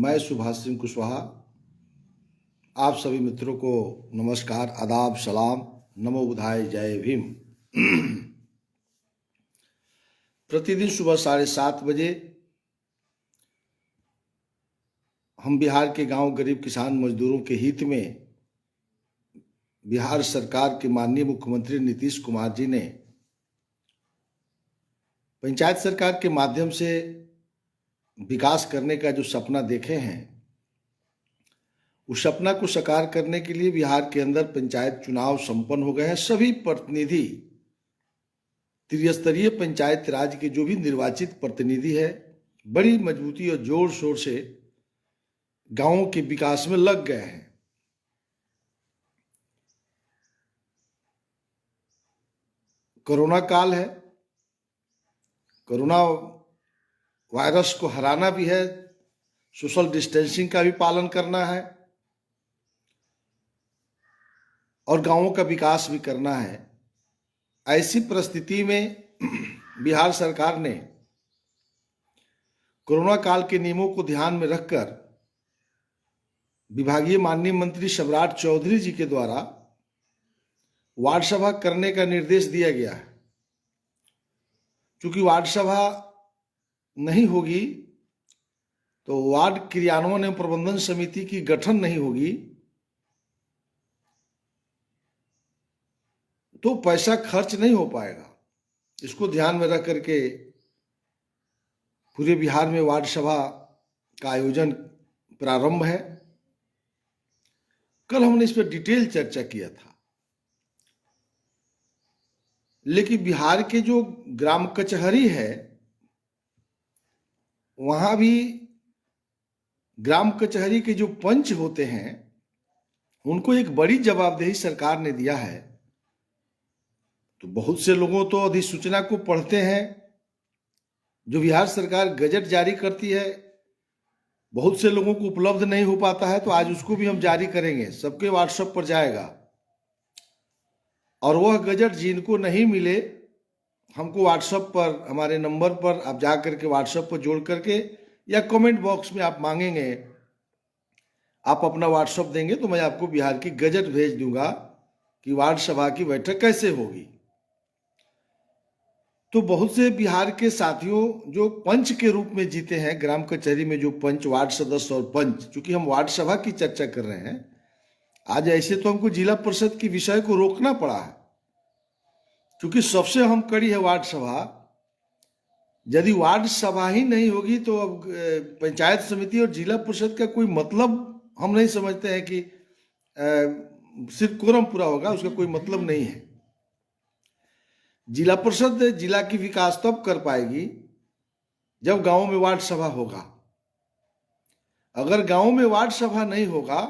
मैं सुभाष सिंह कुशवाहा आप सभी मित्रों को नमस्कार, आदाब, सलाम, नमो बुधाय, जय भीम। प्रतिदिन सुबह 7:30 बजे हम बिहार के गांव गरीब किसान मजदूरों के हित में बिहार सरकार के माननीय मुख्यमंत्री नीतीश कुमार जी ने पंचायत सरकार के माध्यम से विकास करने का जो सपना देखे हैं, उस सपना को साकार करने के लिए बिहार के अंदर पंचायत चुनाव संपन्न हो गए हैं। सभी प्रतिनिधि, त्रिस्तरीय पंचायत राज के जो भी निर्वाचित प्रतिनिधि है, बड़ी मजबूती और जोर शोर से गांवों के विकास में लग गए हैं। कोरोना काल है, कोरोना वायरस को हराना भी है, सोशल डिस्टेंसिंग का भी पालन करना है और गांवों का विकास भी करना है। ऐसी परिस्थिति में बिहार सरकार ने कोरोना काल के नियमों को ध्यान में रखकर विभागीय माननीय मंत्री सम्राट चौधरी जी के द्वारा वार्ड सभा करने का निर्देश दिया गया है। क्योंकि वार्ड सभा नहीं होगी तो वार्ड क्रियान्वयन एवं प्रबंधन समिति की गठन नहीं होगी तो पैसा खर्च नहीं हो पाएगा। इसको ध्यान में रख करके पूरे बिहार में वार्ड सभा का आयोजन प्रारंभ है। कल हमने इस पर डिटेल चर्चा किया था, लेकिन बिहार के जो ग्राम कचहरी है, वहां भी ग्राम कचहरी के जो पंच होते हैं, उनको एक बड़ी जवाबदेही सरकार ने दिया है। तो बहुत से लोगों तो अधिसूचना को पढ़ते हैं, जो बिहार सरकार गजट जारी करती है, बहुत से लोगों को उपलब्ध नहीं हो पाता है। तो आज उसको भी हम जारी करेंगे, सबके व्हाट्सएप पर जाएगा और वह गजट जिनको नहीं मिले, हमको व्हाट्सएप पर, हमारे नंबर पर आप जा करके व्हाट्सएप पर जोड़ करके या कमेंट बॉक्स में आप मांगेंगे, आप अपना व्हाट्सएप देंगे तो मैं आपको बिहार की गजट भेज दूंगा कि वार्ड सभा की बैठक कैसे होगी। तो बहुत से बिहार के साथियों जो पंच के रूप में जीते हैं, ग्राम कचहरी में जो पंच, वार्ड सदस्य और पंच, चूंकि हम वार्ड सभा की चर्चा कर रहे हैं आज, ऐसे तो हमको जिला परिषद के विषय को रोकना पड़ा है, क्योंकि सबसे अहम कड़ी है वार्ड सभा। यदि वार्ड सभा ही नहीं होगी तो अब पंचायत समिति और जिला परिषद का कोई मतलब हम नहीं समझते हैं कि सिर्फ कोरम पूरा होगा, उसका कोई मतलब नहीं है। जिला परिषद जिला की विकास तब कर पाएगी जब गांव में वार्ड सभा होगा। अगर गांव में वार्ड सभा नहीं होगा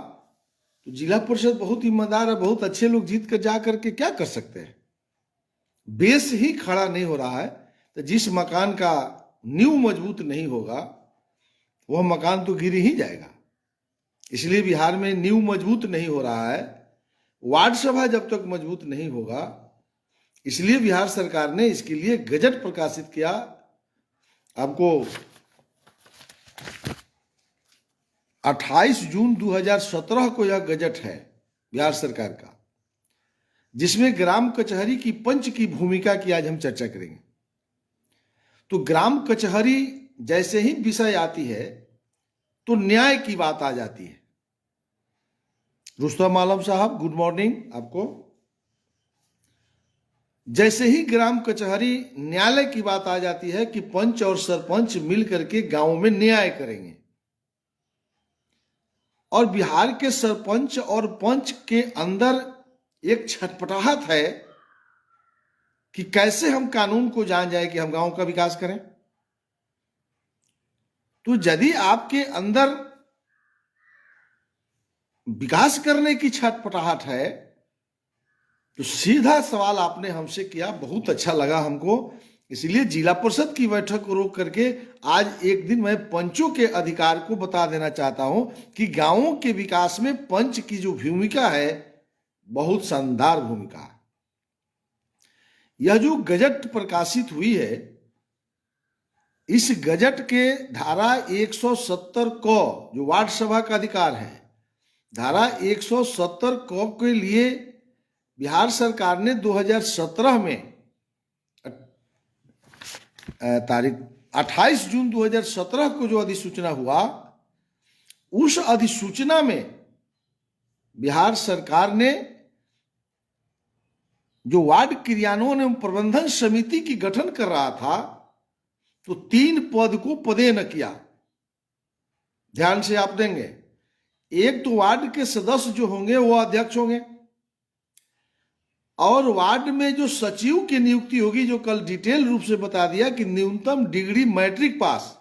तो जिला परिषद बहुत ईमानदार है, बहुत अच्छे लोग जीत कर जा करके क्या कर सकते हैं। बेस ही खड़ा नहीं हो रहा है तो जिस मकान का नींव मजबूत नहीं होगा वह मकान तो गिर ही जाएगा। इसलिए बिहार में नींव मजबूत नहीं हो रहा है, वार्ड सभा जब तक मजबूत नहीं होगा, इसलिए बिहार सरकार ने इसके लिए गजट प्रकाशित किया। आपको 28 जून 2017 को यह गजट है बिहार सरकार का, जिसमें ग्राम कचहरी की पंच की भूमिका की आज हम चर्चा करेंगे। तो ग्राम कचहरी जैसे ही विषय आती है तो न्याय की बात आ जाती है। रुस्तम आलम साहब, गुड मॉर्निंग आपको। जैसे ही ग्राम कचहरी, न्यायालय की बात आ जाती है कि पंच और सरपंच मिलकर के गांव में न्याय करेंगे, और बिहार के सरपंच और पंच के अंदर एक छटपटाहट है कि कैसे हम कानून को जान जाए कि हम गांव का विकास करें। तो यदि आपके अंदर विकास करने की छटपटाहट है तो सीधा सवाल आपने हमसे किया, बहुत अच्छा लगा हमको। इसलिए जिला परिषद की बैठक को रोक करके आज एक दिन मैं पंचों के अधिकार को बता देना चाहता हूं कि गांवों के विकास में पंच की जो भूमिका है बहुत शानदार भूमिका है। यह जो गजट प्रकाशित हुई है इस गजट के धारा 170 क जो वार्ड सभा का अधिकार है, धारा 170 क के लिए बिहार सरकार ने 2017 में तारीख 28 जून 2017 को जो अधिसूचना हुआ, उस अधिसूचना में बिहार सरकार ने जो वार्ड क्रियान्वयन एवं प्रबंधन समिति की गठन कर रहा था, तो 3 पद को पदेन किया। ध्यान से आप देंगे, एक तो वार्ड के सदस्य जो होंगे वो अध्यक्ष होंगे, और वार्ड में जो सचिव की नियुक्ति होगी, जो कल डिटेल रूप से बता दिया कि न्यूनतम डिग्री मैट्रिक पास।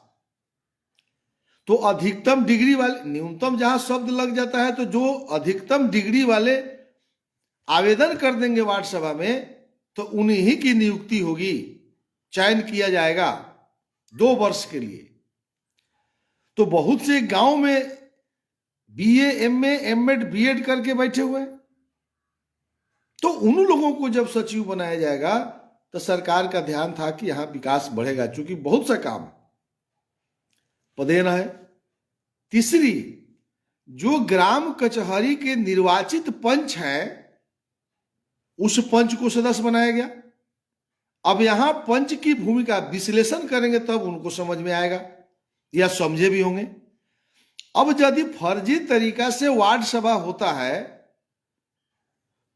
तो अधिकतम डिग्री वाले, न्यूनतम जहां शब्द लग जाता है तो जो अधिकतम डिग्री वाले आवेदन कर देंगे वार्ड सभा में, तो उन्हीं की नियुक्ति होगी, चयन किया जाएगा 2 वर्ष के लिए। तो बहुत से गांव में बीए, एमए, एमएड, बीएड करके बैठे हुए हैं, तो उन लोगों को जब सचिव बनाया जाएगा तो सरकार का ध्यान था कि यहां विकास बढ़ेगा, क्योंकि बहुत सा काम पदेन है। तीसरी, जो ग्राम कचहरी के निर्वाचित पंच हैं, उस पंच को सदस्य बनाया गया। अब यहां पंच की भूमिका विश्लेषण करेंगे तब उनको समझ में आएगा, या समझे भी होंगे। अब यदि फर्जी तरीका से वार्ड सभा होता है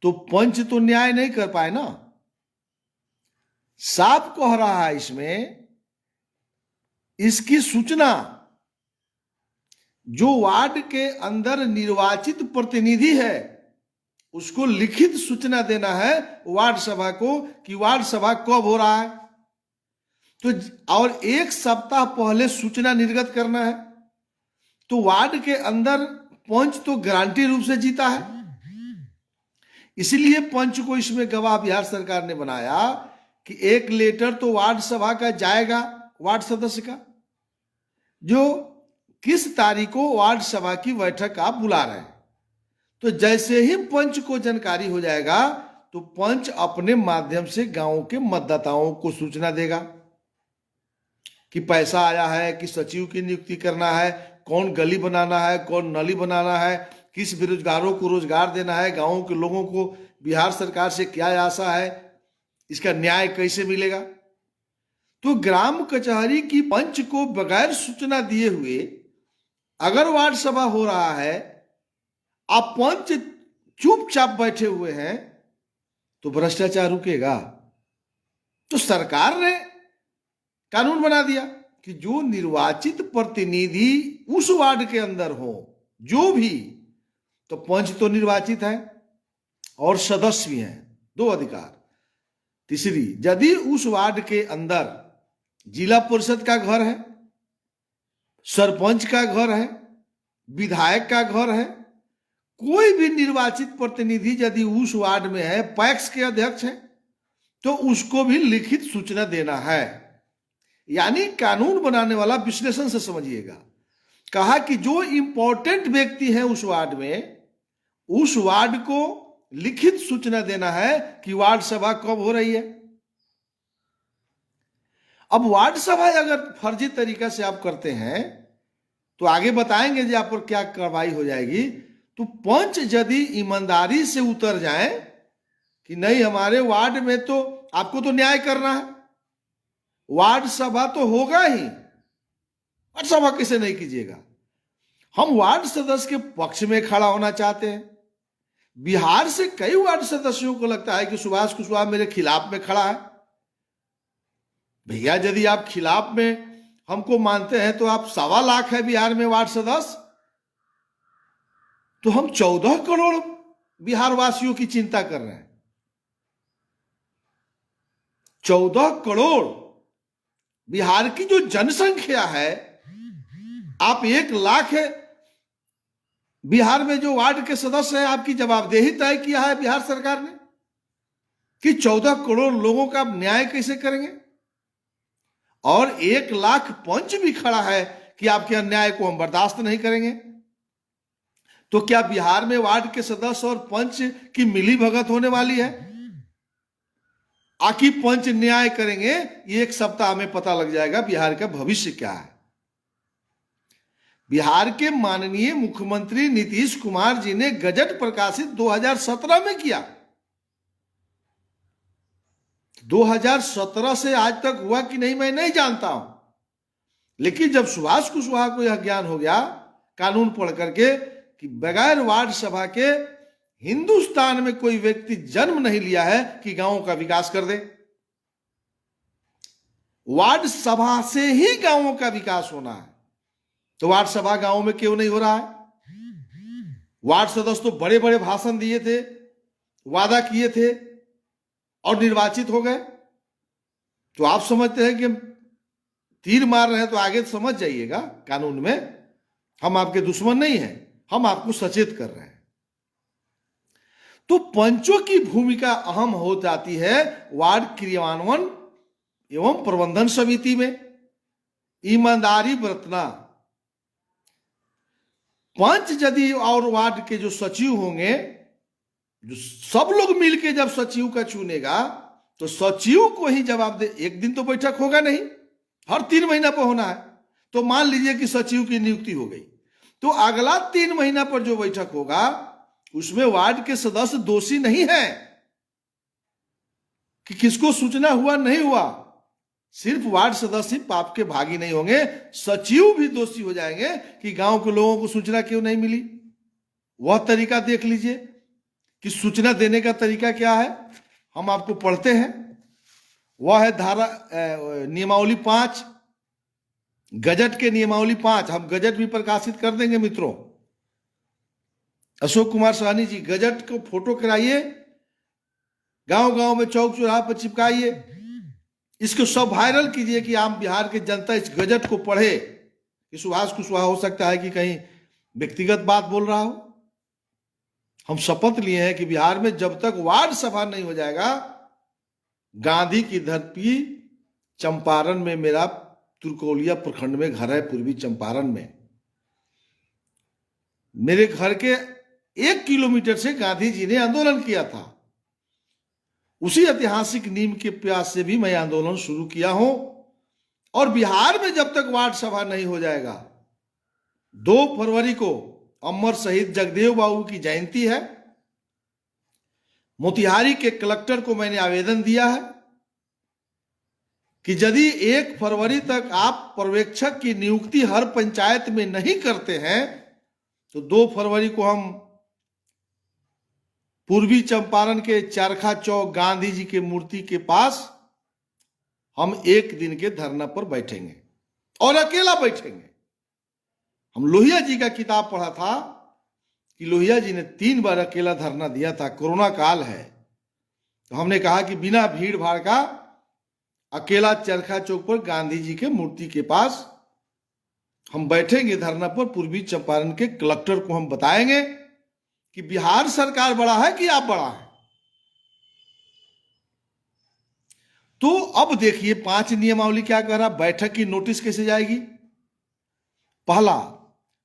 तो पंच तो न्याय नहीं कर पाए ना। साफ कह रहा है इसमें, इसकी सूचना जो वार्ड के अंदर निर्वाचित प्रतिनिधि है उसको लिखित सूचना देना है वार्ड सभा को कि वार्ड सभा कब हो रहा है, तो और 1 सप्ताह पहले सूचना निर्गत करना है। तो वार्ड के अंदर पंच तो गारंटी रूप से जीता है, इसलिए पंच को इसमें गवाह बिहार सरकार ने बनाया कि एक लेटर तो वार्ड सभा का जाएगा वार्ड सदस्य का, जो किस तारीख को वार्ड सभा की बैठक आप बुला रहे हैं। तो जैसे ही पंच को जानकारी हो जाएगा तो पंच अपने माध्यम से गांव के मतदाताओं को सूचना देगा कि पैसा आया है, कि सचिव की नियुक्ति करना है, कौन गली बनाना है, कौन नाली बनाना है, किस बेरोजगारों को रोजगार देना है, गांवों के लोगों को बिहार सरकार से क्या आशा है, इसका न्याय कैसे मिलेगा। तो ग्राम कचहरी की पंच को बगैर सूचना दिए हुए अगर वार्ड सभा हो रहा है, आप पंच चुपचाप बैठे हुए हैं, तो भ्रष्टाचार रुकेगा। तो सरकार ने कानून बना दिया कि जो निर्वाचित प्रतिनिधि उस वार्ड के अंदर हो, जो भी, तो पंच तो निर्वाचित है और सदस्य भी हैं, 2 अधिकार। तीसरी, यदि उस वार्ड के अंदर जिला परिषद का घर है, सरपंच का घर है, विधायक का घर है, कोई भी निर्वाचित प्रतिनिधि यदि उस वार्ड में है, पैक्स के अध्यक्ष हैं, तो उसको भी लिखित सूचना देना है। यानी कानून बनाने वाला विश्लेषण से समझिएगा, कहा कि जो इंपॉर्टेंट व्यक्ति है उस वार्ड में, उस वार्ड को लिखित सूचना देना है कि वार्ड सभा कब हो रही है। अब वार्ड सभा अगर फर्जी तरीका से आप करते हैं तो आगे बताएंगे जी आप पर क्या कार्रवाई हो जाएगी। तो पंच यदि ईमानदारी से उतर जाए कि नहीं, हमारे वार्ड में तो आपको तो न्याय करना है, वार्ड सभा तो होगा ही, वार्ड सभा कैसे नहीं कीजिएगा, हम वार्ड सदस्य के पक्ष में खड़ा होना चाहते हैं। बिहार से कई वार्ड सदस्यों को लगता है कि सुभाष कुशवाहा मेरे खिलाफ में खड़ा है। भैया, यदि आप खिलाफ में हमको मानते हैं तो आप 1.25 लाख है बिहार में वार्ड सदस्य, तो हम 14 करोड़ बिहार वासियों की चिंता कर रहे हैं। 14 करोड़ बिहार की जो जनसंख्या है, आप 1 लाख है बिहार में जो वार्ड के सदस्य हैं, आपकी जवाबदेही तय किया है बिहार सरकार ने कि 14 करोड़ लोगों का न्याय कैसे करेंगे। और 1 लाख पंच भी खड़ा है कि आपके अन्याय को हम बर्दाश्त नहीं करेंगे। तो क्या बिहार में वार्ड के सदस्य और पंच की मिली भगत होने वाली है? आखिर पंच न्याय करेंगे, ये एक सप्ताह में पता लग जाएगा बिहार का भविष्य क्या है। बिहार के माननीय मुख्यमंत्री नीतीश कुमार जी ने गजट प्रकाशित 2017 में किया। 2017 से आज तक हुआ कि नहीं मैं नहीं जानता हूं, लेकिन जब सुभाष कुशवाहा को यह ज्ञान हो गया कानून पढ़ करके कि बगैर वार्ड सभा के हिंदुस्तान में कोई व्यक्ति जन्म नहीं लिया है कि गांवों का विकास कर दे, वार्ड सभा से ही गांवों का विकास होना है। तो वार्ड सभा गांवों में क्यों नहीं हो रहा है? वार्ड सदस्य तो बड़े बड़े भाषण दिए थे, वादा किए थे और निर्वाचित हो गए। तो आप समझते हैं कि हम तीर मार रहे हैं, तो आगे समझ जाइएगा कानून में हम आपके दुश्मन नहीं हैं, हम आपको सचेत कर रहे हैं। तो पंचों की भूमिका अहम हो जाती है वार्ड क्रियान्वयन एवं प्रबंधन समिति में। ईमानदारी बरतना, पंच यदि और वार्ड के जो सचिव होंगे, जो सब लोग मिलकर जब सचिव का चुनेगा तो सचिव को ही जवाब दे। एक दिन तो बैठक होगा नहीं, हर 3 महीना पर होना है। तो मान लीजिए कि सचिव की नियुक्ति हो गई, तो अगला 3 महीना पर जो बैठक होगा उसमें वार्ड के सदस्य दोषी नहीं है कि किसको सूचना हुआ नहीं हुआ। सिर्फ वार्ड सदस्य पाप के भागी नहीं होंगे, सचिव भी दोषी हो जाएंगे कि गांव के लोगों को सूचना क्यों नहीं मिली। वह तरीका देख लीजिए कि सूचना देने का तरीका क्या है, हम आपको पढ़ते हैं। वह है धारा नियमावली 5, गजट के नियमावली 5। हम गजट भी प्रकाशित कर देंगे मित्रों। अशोक कुमार सहनी जी, गजट को फोटो कराइए, गांव गांव में चौक चौराहा पर चिपकाइए, इसको सब वायरल कीजिए कि आम बिहार की जनता इस गजट को पढ़े कि सुभाष कुशवाहा हो सकता है कि कहीं व्यक्तिगत बात बोल रहा हो। हम शपथ लिए हैं कि बिहार में जब तक वार्ड सभा नहीं हो जाएगा, गांधी की धरती चंपारण में, मेरा तुर्कोलिया प्रखंड में घर है, पूर्वी चंपारण में। मेरे घर के 1 किलोमीटर से गांधी जी ने आंदोलन किया था। उसी ऐतिहासिक नीम के प्यास से भी मैं आंदोलन शुरू किया हूं। और बिहार में जब तक वार्ड सभा नहीं हो जाएगा, 2 फरवरी को अमर शहीद जगदेव बाबू की जयंती है। मोतिहारी के कलेक्टर को मैंने आवेदन दिया है कि यदि 1 फरवरी तक आप पर्यवेक्षक की नियुक्ति हर पंचायत में नहीं करते हैं तो 2 फरवरी को हम पूर्वी चंपारण के चरखा चौक गांधी जी के मूर्ति के पास हम 1 दिन के धरना पर बैठेंगे और अकेला बैठेंगे। हम लोहिया जी का किताब पढ़ा था कि लोहिया जी ने 3 बार अकेला धरना दिया था। कोरोना काल है तो हमने कहा कि बिना भीड़ भाड़ का अकेला चरखा चौक पर गांधी जी के मूर्ति के पास हम बैठेंगे धरना पर। पूर्वी चंपारण के कलेक्टर को हम बताएंगे कि बिहार सरकार बड़ा है कि आप बड़ा है। तो अब देखिए 5 नियमावली क्या कह रहा। बैठक की नोटिस कैसे जाएगी? पहला,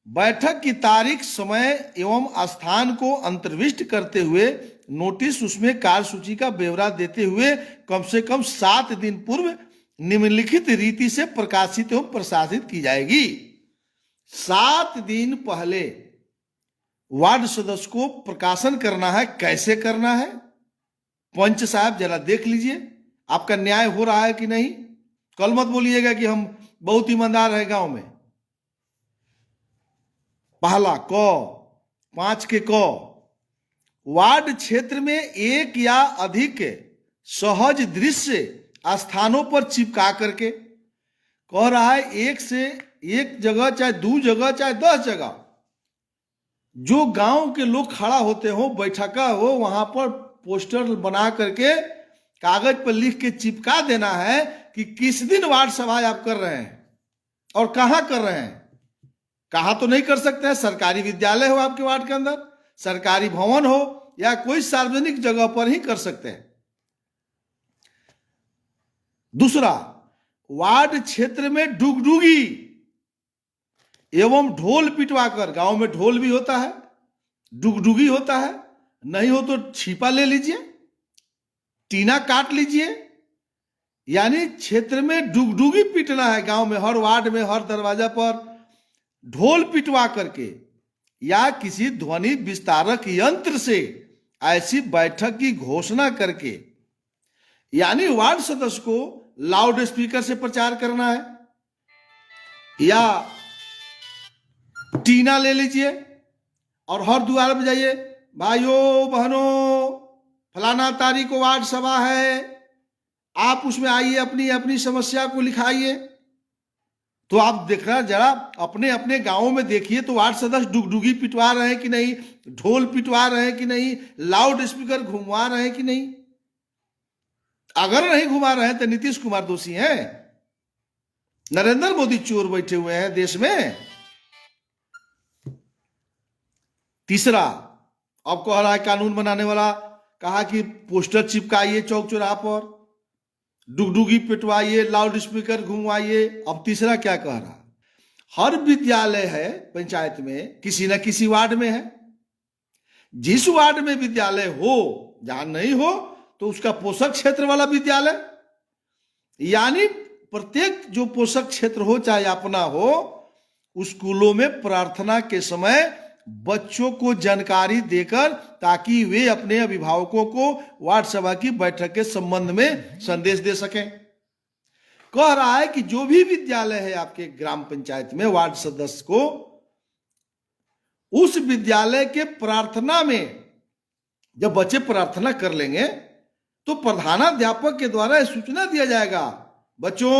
बैठक की तारीख, समय एवं स्थान को अंतर्विष्ट करते हुए नोटिस उसमें कार्यसूची का ब्यौरा देते हुए कम से कम 7 दिन पूर्व निम्नलिखित रीति से प्रकाशित एवं प्रशासित की जाएगी। 7 दिन पहले वार्ड सदस्य को प्रकाशन करना है। कैसे करना है? पंच साहब जरा देख लीजिए आपका न्याय हो रहा है कि नहीं। कल मत बोलिएगा कि हम बहुत ईमानदार है गांव में। पहला क, 5 के क, वार्ड क्षेत्र में 1 या अधिक सहज दृश्य स्थानों पर चिपका करके, कह रहा है 1 से 1 जगह, चाहे 2 जगह, चाहे 10 जगह, जो गांव के लोग खड़ा होते हो, बैठका हो, वहां पर पोस्टर बना करके कागज पर लिख के चिपका देना है कि किस दिन वार्ड सभा आप कर रहे हैं और कहां कर रहे हैं। कहां तो नहीं कर सकते हैं, सरकारी विद्यालय हो आपके वार्ड के अंदर, सरकारी भवन हो या कोई सार्वजनिक जगह पर ही कर सकते हैं। दूसरा, वार्ड क्षेत्र में डुगडुगी एवं ढोल पिटवाकर, गांव में ढोल भी होता है, डुगडुगी होता है, नहीं हो तो छिपा ले लीजिए, टीना काट लीजिए, यानी क्षेत्र में डुगडुगी पीटना है, गांव में हर वार्ड में हर दरवाजा पर ढोल पिटवा करके या किसी ध्वनि विस्तारक यंत्र से ऐसी बैठक की घोषणा करके, यानी वार्ड सदस्य को लाउड स्पीकर से प्रचार करना है, या टीना ले लीजिए और हर द्वार पे जाइए, भाइयों बहनों फलाना तारीख को वार्ड सभा है, आप उसमें आइए, अपनी अपनी समस्या को लिखाइए। तो आप देखना जरा अपने अपने गांवों में देखिए तो वार्ड सदस्य डुगडुगी पिटवा रहे हैं कि नहीं, ढोल पिटवा रहे हैं कि नहीं, लाउड स्पीकर घुमवा रहे हैं कि नहीं। अगर नहीं घुमा रहे हैं तो नीतीश कुमार दोषी हैं, नरेंद्र मोदी चोर बैठे हुए हैं देश में। तीसरा, अब कह रहा है कानून बनाने वाला, कहा कि पोस्टर चिपकाइए चौक चौराहा पर, डुगडुगी पिटवाइए, लाउड स्पीकर घुमवाइए। अब तीसरा क्या कह रहा, हर विद्यालय है पंचायत में किसी न किसी वार्ड में है, जिस वार्ड में विद्यालय हो, जहां नहीं हो तो उसका पोषक क्षेत्र वाला विद्यालय, यानी प्रत्येक जो पोषक क्षेत्र हो चाहे अपना हो, स्कूलों में प्रार्थना के समय बच्चों को जानकारी देकर ताकि वे अपने अभिभावकों को वार्ड सभा की बैठक के संबंध में संदेश दे सकें। कह रहा है कि जो भी विद्यालय है आपके ग्राम पंचायत में, वार्ड सदस्य को उस विद्यालय के प्रार्थना में जब बच्चे प्रार्थना कर लेंगे तो प्रधानाध्यापक के द्वारा सूचना दिया जाएगा, बच्चों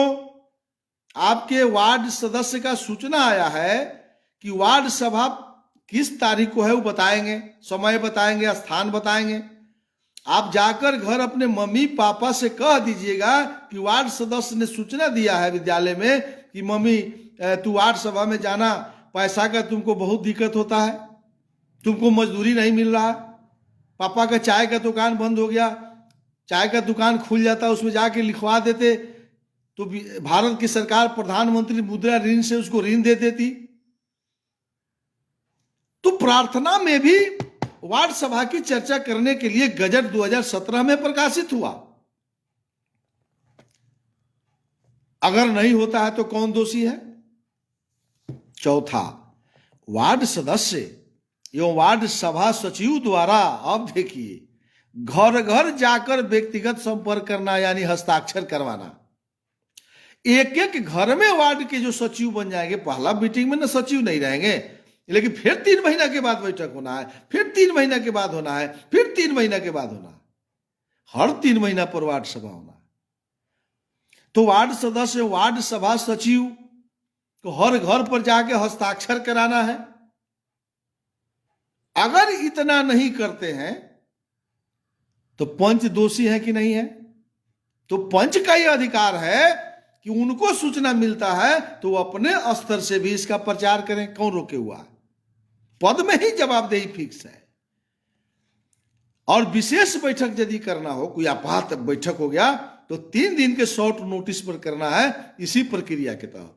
आपके वार्ड सदस्य का सूचना आया है कि वार्ड सभा किस तारीख को है, वो बताएंगे, समय बताएंगे, स्थान बताएंगे। आप जाकर घर अपने मम्मी पापा से कह दीजिएगा कि वार्ड सदस्य ने सूचना दिया है विद्यालय में कि मम्मी तू वार्ड सभा में जाना, पैसा का तुमको बहुत दिक्कत होता है, तुमको मजदूरी नहीं मिल रहा, पापा का चाय का दुकान बंद हो गया, चाय का दुकान खुल जाता उसमें जाके लिखवा देते तो भारत की सरकार प्रधानमंत्री मुद्रा ऋण से उसको ऋण दे देती। तो प्रार्थना में भी वार्ड सभा की चर्चा करने के लिए गजट 2017 में प्रकाशित हुआ। अगर नहीं होता है तो कौन दोषी है। चौथा, वार्ड सदस्य एवं वार्ड सभा सचिव द्वारा, अब देखिए, घर घर जाकर व्यक्तिगत संपर्क करना यानी हस्ताक्षर करवाना। एक एक घर में वार्ड के जो सचिव बन जाएंगे, पहला मीटिंग में ना सचिव नहीं रहेंगे, लेकिन फिर 3 महीना के बाद बैठक होना है, फिर 3 महीना के बाद होना है, फिर 3 महीना के बाद होना है, हर 3 महीना पर वार्ड सभा होना है। तो वार्ड सदस्य वार्ड सभा सचिव को हर घर पर जाके हस्ताक्षर कराना है। अगर इतना नहीं करते हैं तो पंच दोषी है कि नहीं है। तो पंच का यह अधिकार है कि उनको सूचना मिलता है तो अपने स्तर से भी इसका प्रचार करें, कौन रोके हुआ है। पद में ही जवाबदेही फिक्स है। और विशेष बैठक यदि करना हो, कोई आपात बैठक हो गया तो 3 दिन के शॉर्ट नोटिस पर करना है, इसी प्रक्रिया के तहत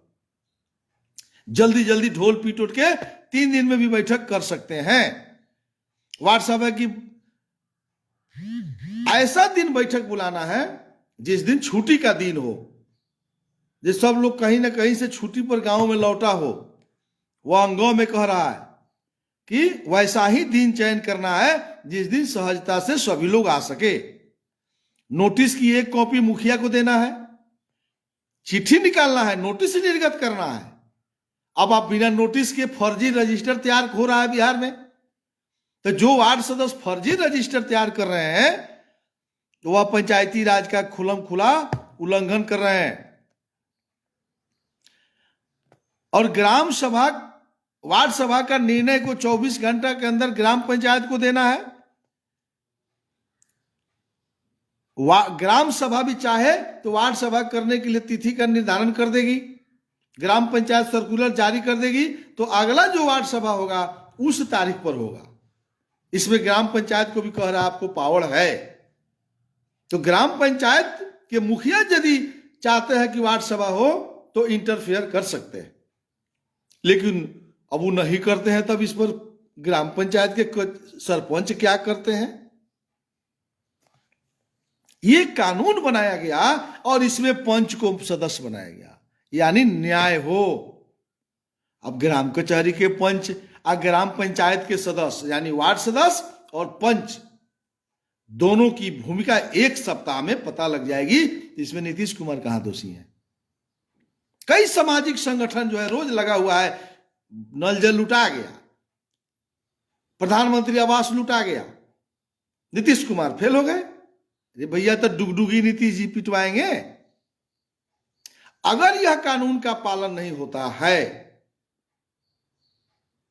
जल्दी जल्दी ढोल पीट उठ के 3 दिन में भी बैठक कर सकते हैं। वार्ड सभा की ऐसा दिन बैठक बुलाना है जिस दिन छुट्टी का दिन हो, जिस सब लोग कहीं ना कहीं से छुट्टी पर गांव में लौटा हो। वह अंगों में कह रहा है कि वैसा ही दिन चयन करना है जिस दिन सहजता से सभी लोग आ सके। नोटिस की 1 कॉपी मुखिया को देना है, चिट्ठी निकालना है, नोटिस निर्गत करना है। अब आप बिना नोटिस के फर्जी रजिस्टर तैयार हो रहा है बिहार में, तो जो वार्ड सदस्य फर्जी रजिस्टर तैयार कर रहे हैं तो वह पंचायती राज का खुलम खुला उल्लंघन कर रहे हैं। और ग्राम सभा वार्ड सभा का निर्णय को 24 घंटा के अंदर ग्राम पंचायत को देना है। ग्राम सभा भी चाहे तो वार्ड सभा करने के लिए तिथि का निर्धारण कर देगी, ग्राम पंचायत सर्कुलर जारी कर देगी, तो अगला जो वार्ड सभा होगा उस तारीख पर होगा। इसमें ग्राम पंचायत को भी कह रहा है आपको पावर है। तो ग्राम पंचायत के मुखिया यदि चाहते हैं कि वार्ड सभा हो तो इंटरफेयर कर सकते हैं, लेकिन अब वो नहीं करते हैं। तब इस पर ग्राम पंचायत के सरपंच क्या करते हैं। ये कानून बनाया गया और इसमें पंच को सदस्य बनाया गया, यानी न्याय हो। अब ग्राम कचहरी के पंच और ग्राम पंचायत के सदस्य यानी वार्ड सदस्य और पंच दोनों की भूमिका एक सप्ताह में पता लग जाएगी। इसमें नीतीश कुमार कहां दोषी हैं? कई सामाजिक संगठन जो है रोज लगा हुआ है, नल जल लुटा गया, प्रधानमंत्री आवास लुटा गया, नीतीश कुमार फेल हो गए। अरे भैया, तो डुगडुगी नीतीश जी पिटवाएंगे। अगर यह कानून का पालन नहीं होता है,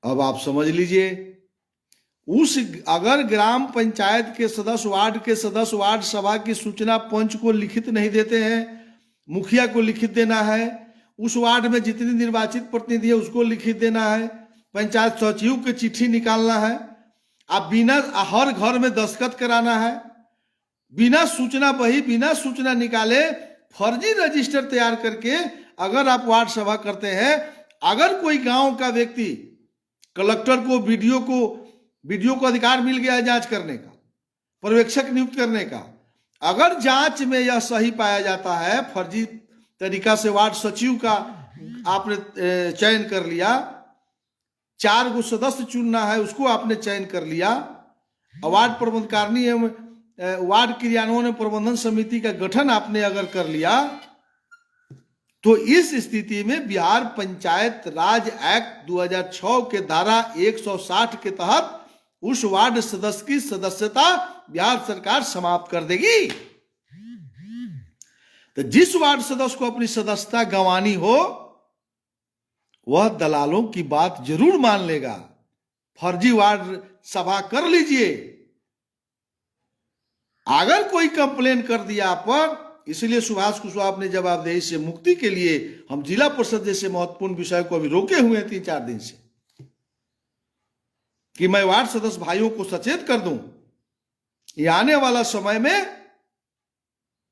अब आप समझ लीजिए, अगर ग्राम पंचायत के सदस्य, वार्ड के सदस्य वार्ड सभा की सूचना पंच को लिखित नहीं देते हैं, मुखिया को लिखित देना है, उस वार्ड में जितने निर्वाचित प्रतिनिधि है उसको लिखित देना है, पंचायत सचिव की चिट्ठी निकालना है, आप बिना हर घर में दस्तखत कराना है, बिना सूचना बही बिना सूचना निकाले फर्जी रजिस्टर तैयार करके अगर आप वार्ड सभा करते हैं, अगर कोई गांव का व्यक्ति, कलेक्टर को वीडियो को अधिकार मिल गया है जांच करने का, पर्यवेक्षक नियुक्त करने का, अगर जांच में यह सही पाया जाता है, फर्जी तरीका से वार्ड सचिव का आपने चयन कर लिया, 4 गो सदस्य चुनना है उसको आपने चयन कर लिया, वार्ड प्रबंधकारिणी एवं वार्ड क्रियान्वयन प्रबंधन समिति का गठन आपने अगर कर लिया, तो इस स्थिति में बिहार पंचायत राज एक्ट 2006 के धारा 160 के तहत उस वार्ड सदस्य की सदस्यता बिहार सरकार समाप्त कर देगी। तो जिस वार्ड सदस्य को अपनी सदस्यता गंवानी हो वह दलालों की बात जरूर मान लेगा। फर्जी वार्ड सभा कर लीजिए, अगर कोई कंप्लेन कर दिया आप पर, इसलिए सुभाष कुशवाहा अपने जवाबदेही से मुक्ति के लिए हम जिला परिषद जैसे महत्वपूर्ण विषय को अभी रोके हुए हैं 3-4 दिन से, कि मैं वार्ड सदस्य भाइयों को सचेत कर दूं, ये आने वाला समय में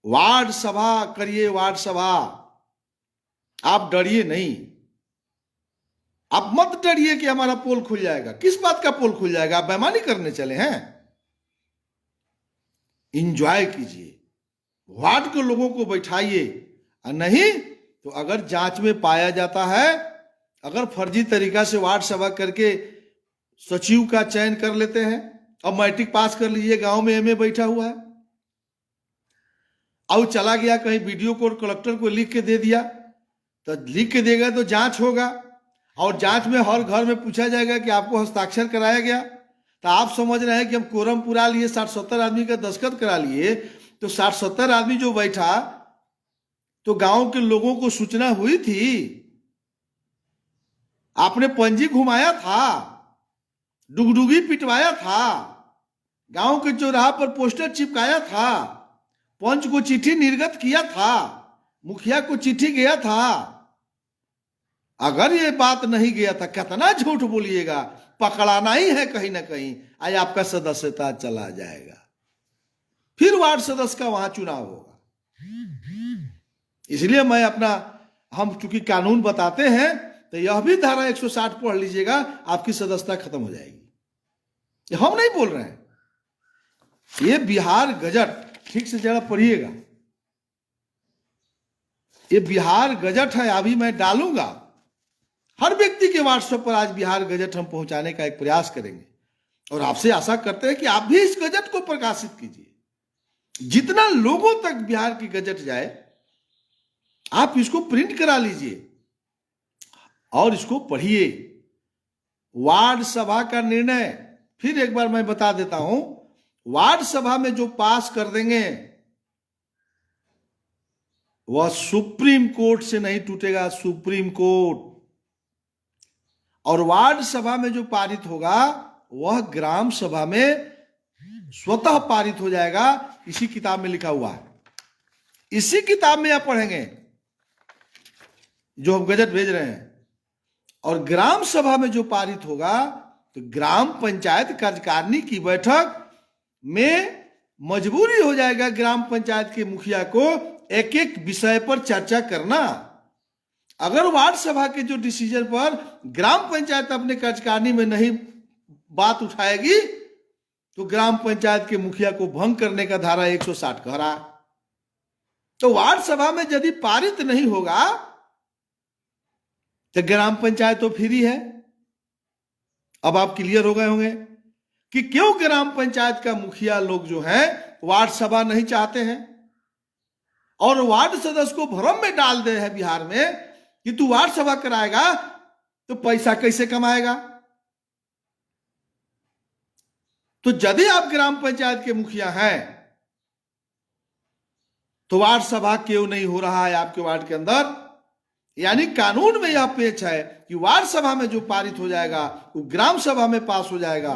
वार्ड सभा करिए, वार्ड सभा। आप डरिए नहीं, आप मत डरिए कि हमारा पोल खुल जाएगा। किस बात का पोल खुल जाएगा? आप बेईमानी करने चले हैं? इंजॉय कीजिए, वार्ड के लोगों को बैठाइए, और नहीं तो अगर जांच में पाया जाता है, अगर फर्जी तरीका से वार्ड सभा करके सचिव का चयन कर लेते हैं, अब मैट्रिक पास कर लीजिए, गांव में एमए बैठा हुआ है, और चला गया कहीं वीडियो को कलेक्टर को लिख के दे दिया, तो लिख के देगा तो जांच होगा, और जांच में हर घर में पूछा जाएगा कि आपको हस्ताक्षर कराया गया। तो आप समझ रहे हैं कि हम कोरम पुरा लिए, 60-70 आदमी का दस्तखत करा लिए, तो 60-70 आदमी जो बैठा, तो गांव के लोगों को सूचना हुई थी, आपने पंजी घुमाया था, डुगडुगी पिटवाया था, गांव के चौराहा पर पोस्टर चिपकाया था, पंच को चिट्ठी निर्गत किया था, मुखिया को चिट्ठी गया था। अगर ये बात नहीं गया था, कितना झूठ बोलिएगा, पकड़ाना ही है कहीं ना कहीं, आज आपका सदस्यता चला जाएगा, फिर वार्ड सदस्य का वहां चुनाव होगा। इसलिए मैं हम चूंकि कानून बताते हैं, तो यह भी धारा 160 पढ़ लीजिएगा, आपकी सदस्यता खत्म हो जाएगी। हम नहीं बोल रहे हैं, ये बिहार गजट, ठीक से जरा पढ़िएगा, ये बिहार गजट है, अभी मैं डालूंगा हर व्यक्ति के व्हाट्सएप पर। आज बिहार गजट हम पहुंचाने का एक प्रयास करेंगे, और आपसे आशा करते हैं कि आप भी इस गजट को प्रकाशित कीजिए, जितना लोगों तक बिहार की गजट जाए, आप इसको प्रिंट करा लीजिए और इसको पढ़िए। वार्ड सभा का निर्णय फिर एक बार मैं बता देता हूं, वार्ड सभा में जो पास कर देंगे वह सुप्रीम कोर्ट से नहीं टूटेगा, सुप्रीम कोर्ट। और वार्ड सभा में जो पारित होगा वह ग्राम सभा में स्वतः पारित हो जाएगा। इसी किताब में लिखा हुआ है, इसी किताब में आप पढ़ेंगे जो हम गजट भेज रहे हैं। और ग्राम सभा में जो पारित होगा, तो ग्राम पंचायत कार्यकारिणी की बैठक में मजबूरी हो जाएगा ग्राम पंचायत के मुखिया को एक एक विषय पर चर्चा करना। अगर वार्ड सभा के जो डिसीजन पर ग्राम पंचायत अपने कार्यकारिणी में नहीं बात उठाएगी, तो ग्राम पंचायत के मुखिया को भंग करने का धारा 160 कह रहा है। तो वार्ड सभा में यदि पारित नहीं होगा तो ग्राम पंचायत तो फ्री है। अब आप क्लियर हो गए होंगे कि क्यों ग्राम पंचायत का मुखिया लोग जो है वार्ड सभा नहीं चाहते हैं और वार्ड सदस्य को भ्रम में डाल दे है बिहार में कि तू वार्ड सभा कराएगा तो पैसा कैसे कमाएगा। तो यदि आप ग्राम पंचायत के मुखिया हैं तो वार्ड सभा क्यों नहीं हो रहा है आपके वार्ड के अंदर, यानी कानून में यह पेच है कि वार्ड सभा में जो पारित हो जाएगा वो ग्राम सभा में पास हो जाएगा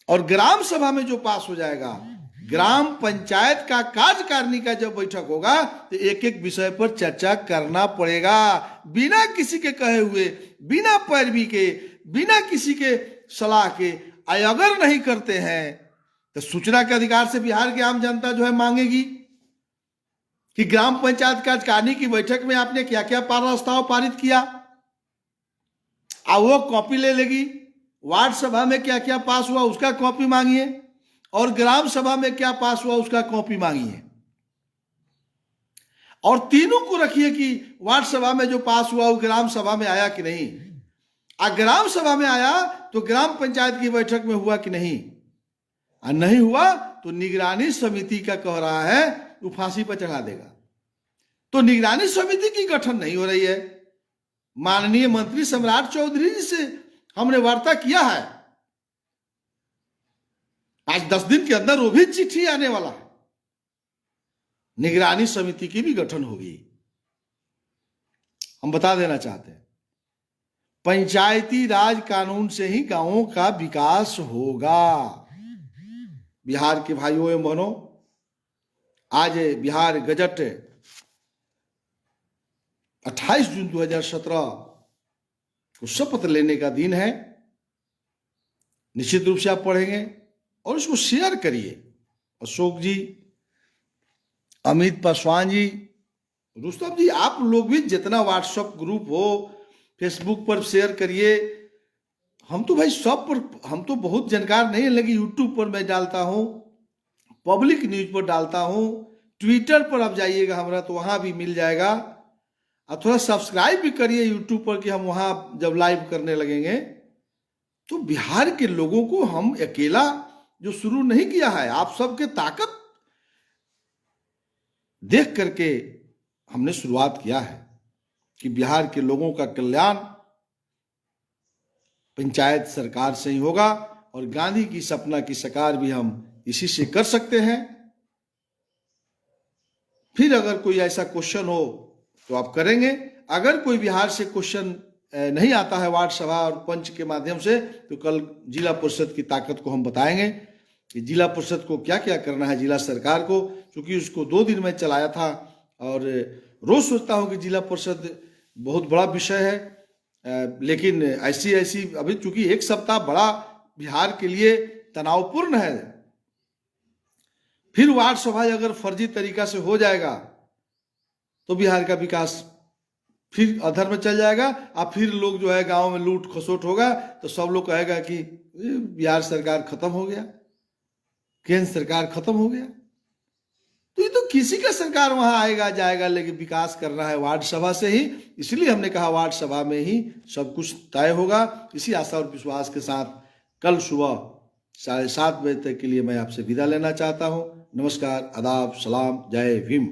और ग्राम सभा में जो पास हो जाएगा, ग्राम पंचायत का कार्यकारिणी का जब बैठक होगा तो एक एक विषय पर चर्चा करना पड़ेगा, बिना किसी के कहे हुए, बिना पैरवी के, बिना किसी के सलाह के। अगर नहीं करते हैं तो सूचना के अधिकार से बिहार की आम जनता जो है मांगेगी कि ग्राम पंचायत कार्यकारिणी की बैठक में आपने क्या क्या प्रस्ताव पारित किया, वो कॉपी ले लेगी। वार्ड सभा में क्या क्या पास हुआ उसका कॉपी मांगिए और ग्राम सभा में क्या पास हुआ उसका कॉपी मांगिए और तीनों को रखिए कि वार्ड सभा में जो पास हुआ वो ग्राम सभा में आया कि नहीं, ग्राम सभा में आया तो ग्राम पंचायत की बैठक में हुआ कि नहीं, नहीं हुआ तो निगरानी समिति का कह रहा है वो फांसी पर चढ़ा देगा। तो निगरानी समिति की गठन नहीं हो रही है। माननीय मंत्री सम्राट चौधरी जी से हमने वार्ता किया है, आज 10 दिन के अंदर वो भी चिट्ठी आने वाला है, निगरानी समिति की भी गठन होगी। हम बता देना चाहते हैं पंचायती राज कानून से ही गांवों का विकास होगा। बिहार के भाइयों एवं बहनों, आज बिहार गजट 28 जून 2017 को शपथ लेने का दिन है। निश्चित रूप से आप पढ़ेंगे और उसको शेयर करिए। अशोक जी, अमित पासवान जी, रुस्तम जी, आप लोग भी जितना व्हाट्सएप ग्रुप हो, फेसबुक पर शेयर करिए। हम तो भाई सब पर, हम तो बहुत जानकार नहीं है, लेकिन यूट्यूब पर मैं डालता हूँ, पब्लिक न्यूज पर डालता हूँ, ट्विटर पर आप जाइएगा हमारा तो वहां भी मिल जाएगा। और थोड़ा सब्सक्राइब भी करिए यूट्यूब पर कि हम वहां जब लाइव करने लगेंगे तो बिहार के लोगों को हम अकेला जो शुरू नहीं किया है, आप सबके ताकत देख करके हमने शुरुआत किया है कि बिहार के लोगों का कल्याण पंचायत सरकार से ही होगा और गांधी की सपना की साकार भी हम इसी से कर सकते हैं। फिर अगर कोई ऐसा क्वेश्चन हो तो आप करेंगे। अगर कोई बिहार से क्वेश्चन नहीं आता है वार्ड सभा और पंच के माध्यम से तो कल जिला परिषद की ताकत को हम बताएंगे कि जिला परिषद को क्या क्या करना है, जिला सरकार को, क्योंकि उसको 2 दिन में चलाया था और रोज सोचता हूं कि जिला परिषद बहुत बड़ा विषय है, लेकिन ऐसी अभी चूंकि 1 सप्ताह बड़ा बिहार के लिए तनावपूर्ण है। फिर वार्ड सभा अगर फर्जी तरीका से हो जाएगा तो बिहार का विकास फिर अधर में चल जाएगा और फिर लोग जो है गांव में लूट खसोट होगा तो सब लोग कहेगा कि बिहार सरकार खत्म हो गया, केंद्र सरकार खत्म हो गया। तो ये तो किसी का सरकार वहां आएगा जाएगा, लेकिन विकास करना है वार्ड सभा से ही। इसलिए हमने कहा वार्ड सभा में ही सब कुछ तय होगा। इसी आशा और विश्वास के साथ कल सुबह 7:30 बजे तक के लिए मैं आपसे विदा लेना चाहता हूं। नमस्कार, आदाब, सलाम, जय भीम।